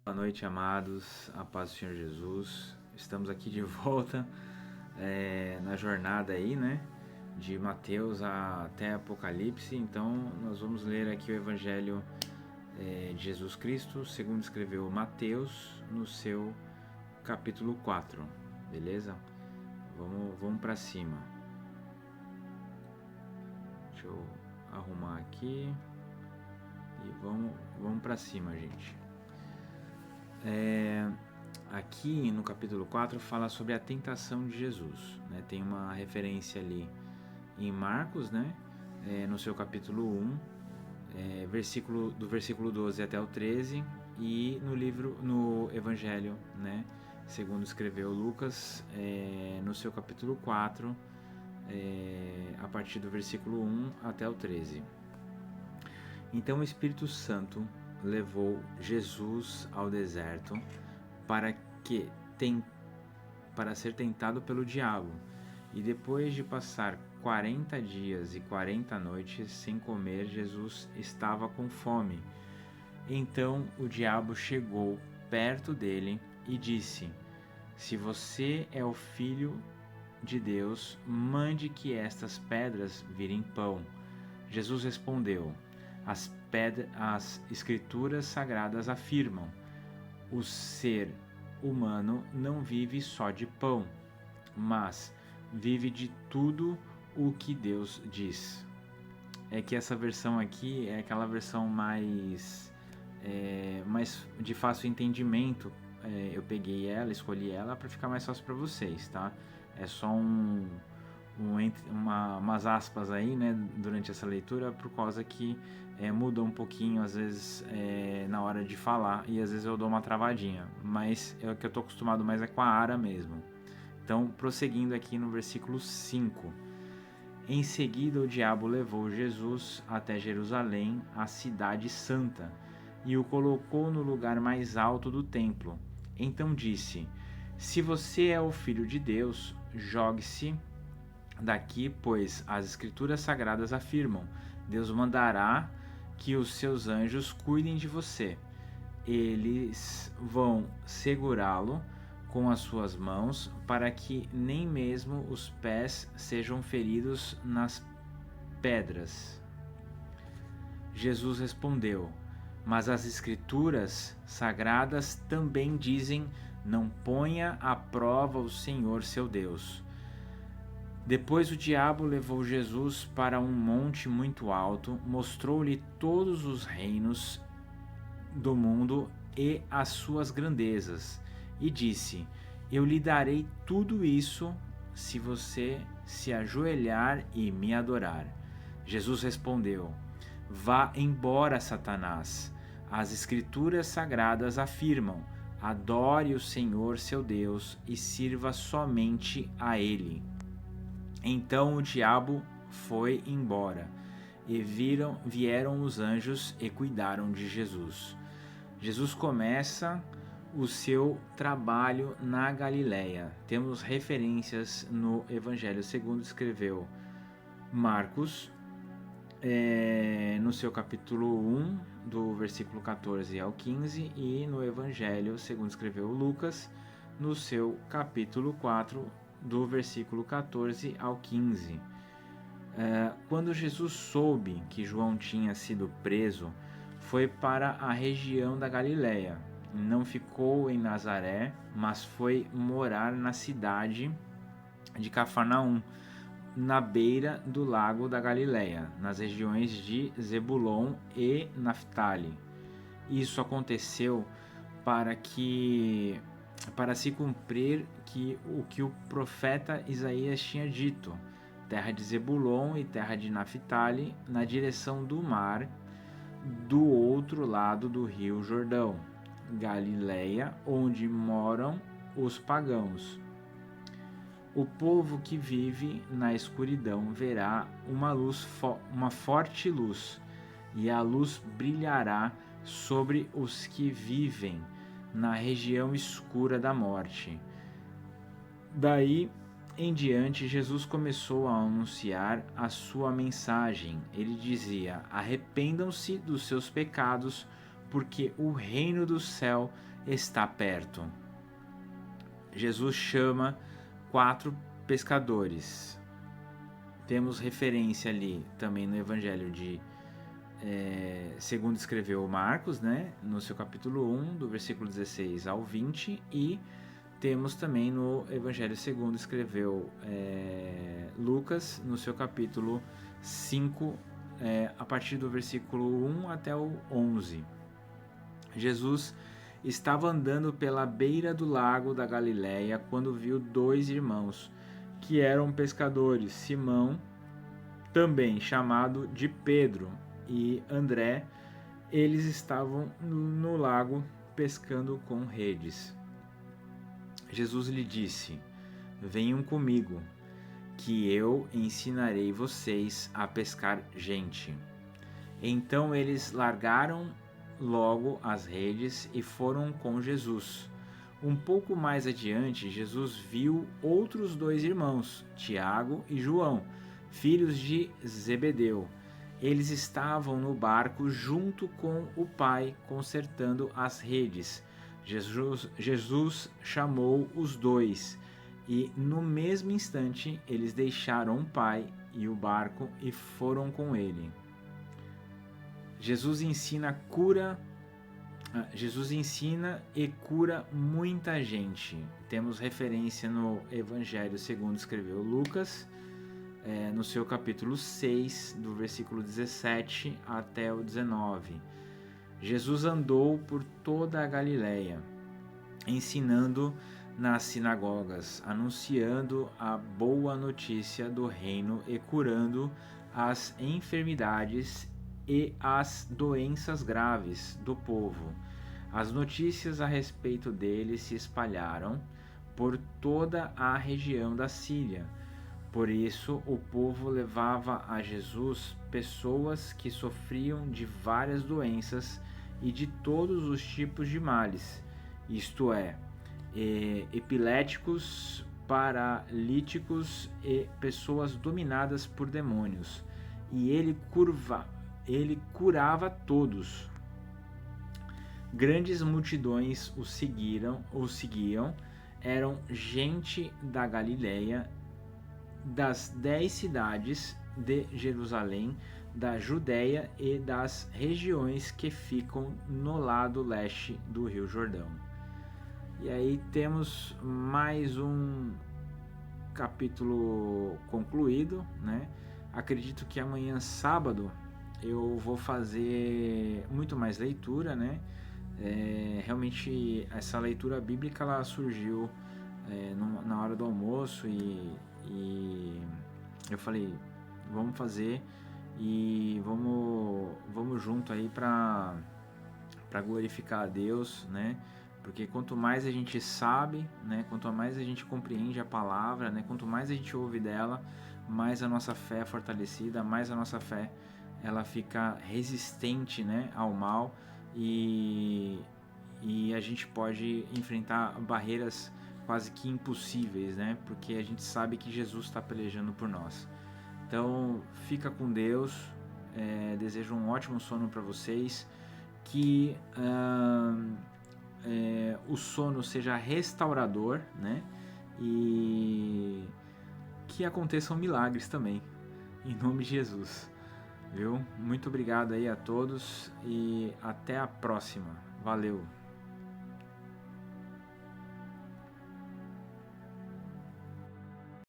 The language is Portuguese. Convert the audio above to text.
Boa noite, amados, a paz do Senhor Jesus. Estamos aqui de volta na jornada aí, né? De Mateus até Apocalipse. Então, nós vamos ler aqui o Evangelho de Jesus Cristo, segundo escreveu Mateus, no seu capítulo 4, beleza? Vamos para cima. Deixa eu arrumar aqui e vamos para cima, gente. Aqui no capítulo 4 fala sobre a tentação de Jesus, né? Tem uma referência ali em Marcos, né? No seu capítulo 1, do versículo 12 até o 13, e no Evangelho, né? Segundo escreveu Lucas, no seu capítulo 4, a partir do versículo 1 até o 13. Então o Espírito Santo levou Jesus ao deserto para ser tentado pelo diabo. E depois de passar 40 dias e 40 noites sem comer, Jesus estava com fome. Então o diabo chegou perto dele e disse: Se você é o Filho de Deus, mande que estas pedras virem pão. Jesus respondeu: As Escrituras Sagradas afirmam: o ser humano não vive só de pão, mas vive de tudo o que Deus diz. É que essa versão aqui é aquela versão mais de fácil entendimento. Eu peguei ela, escolhi ela para ficar mais fácil para vocês, tá? É só umas aspas aí, né, durante essa leitura, por causa que muda um pouquinho às vezes na hora de falar, e às vezes eu dou uma travadinha, mas o que eu tô acostumado mais é com a ara mesmo. Então, prosseguindo aqui no versículo 5. Em seguida o diabo levou Jesus até Jerusalém, a cidade santa, e o colocou no lugar mais alto do templo. Então disse: Se você é o Filho de Deus, jogue-se daqui, pois as Escrituras Sagradas afirmam: Deus mandará que os seus anjos cuidem de você. Eles vão segurá-lo com as suas mãos, para que nem mesmo os pés sejam feridos nas pedras. Jesus respondeu: Mas as Escrituras Sagradas também dizem: Não ponha à prova o Senhor seu Deus. Depois o diabo levou Jesus para um monte muito alto, mostrou-lhe todos os reinos do mundo e as suas grandezas, e disse: Eu lhe darei tudo isso se você se ajoelhar e me adorar. Jesus respondeu: Vá embora, Satanás. As Escrituras Sagradas afirmam: Adore o Senhor seu Deus e sirva somente a Ele. Então o diabo foi embora, e vieram os anjos e cuidaram de Jesus. Jesus começa o seu trabalho na Galileia. Temos referências no Evangelho segundo escreveu Marcos, no seu capítulo 1, do versículo 14 ao 15, e no Evangelho segundo escreveu Lucas, no seu capítulo 4, do versículo 14 ao 15. Quando Jesus soube que João tinha sido preso, foi para a região da Galileia. Não ficou em Nazaré, mas foi morar na cidade de Cafarnaum, na beira do lago da Galileia, nas regiões de Zebulon e Naftali. Isso aconteceu para se cumprir o que o profeta Isaías tinha dito: terra de Zebulon e terra de Naftali, na direção do mar, do outro lado do rio Jordão, Galileia, onde moram os pagãos. O povo que vive na escuridão verá uma forte luz, e a luz brilhará sobre os que vivem na região escura da morte. Daí em diante, Jesus começou a anunciar a sua mensagem. Ele dizia: Arrependam-se dos seus pecados, porque o reino do céu está perto. Jesus chama 4 pescadores. Temos referência ali também no Evangelho de segundo escreveu Marcos, né, no seu capítulo 1, do versículo 16 ao 20, e temos também no Evangelho segundo escreveu Lucas, no seu capítulo 5, a partir do versículo 1 até o 11. Jesus estava andando pela beira do lago da Galileia quando viu 2 irmãos, que eram pescadores, Simão, também chamado de Pedro, e André. Eles estavam no lago pescando com redes. Jesus lhe disse: venham comigo, que eu ensinarei vocês a pescar gente. Então eles largaram logo as redes e foram com Jesus. Um pouco mais adiante, Jesus viu outros 2 irmãos, Tiago e João, filhos de Zebedeu. Eles estavam no barco junto com o pai, consertando as redes. Jesus chamou os 2 e, no mesmo instante, eles deixaram o pai e o barco e foram com ele. Jesus ensina e cura muita gente. Temos referência no Evangelho segundo escreveu Lucas, no seu capítulo 6, do versículo 17 até o 19. Jesus andou por toda a Galileia, ensinando nas sinagogas, anunciando a boa notícia do reino e curando as enfermidades e as doenças graves do povo. As notícias a respeito dele se espalharam por toda a região da Síria. Por isso, o povo levava a Jesus pessoas que sofriam de várias doenças e de todos os tipos de males, isto é, epiléticos, paralíticos e pessoas dominadas por demônios. E ele curava todos. Grandes multidões o seguiam, eram gente da Galileia, das 10 cidades de Jerusalém, da Judéia e das regiões que ficam no lado leste do Rio Jordão. E aí temos mais um capítulo concluído, né? Acredito que amanhã, sábado, eu vou fazer muito mais leitura, né? Realmente essa leitura bíblica ela surgiu na hora do almoço e eu falei, vamos fazer e vamos junto aí para glorificar a Deus, né? Porque quanto mais a gente sabe, né? Quanto mais a gente compreende a palavra, né? Quanto mais a gente ouve dela, mais a nossa fé é fortalecida, mais a nossa fé ela fica resistente, né, ao mal e a gente pode enfrentar barreiras quase que impossíveis, né, porque a gente sabe que Jesus está pelejando por nós. Então fica com Deus, desejo um ótimo sono para vocês, que o sono seja restaurador, né, e que aconteçam milagres também, em nome de Jesus. Viu? Muito obrigado aí a todos e até a próxima. Valeu!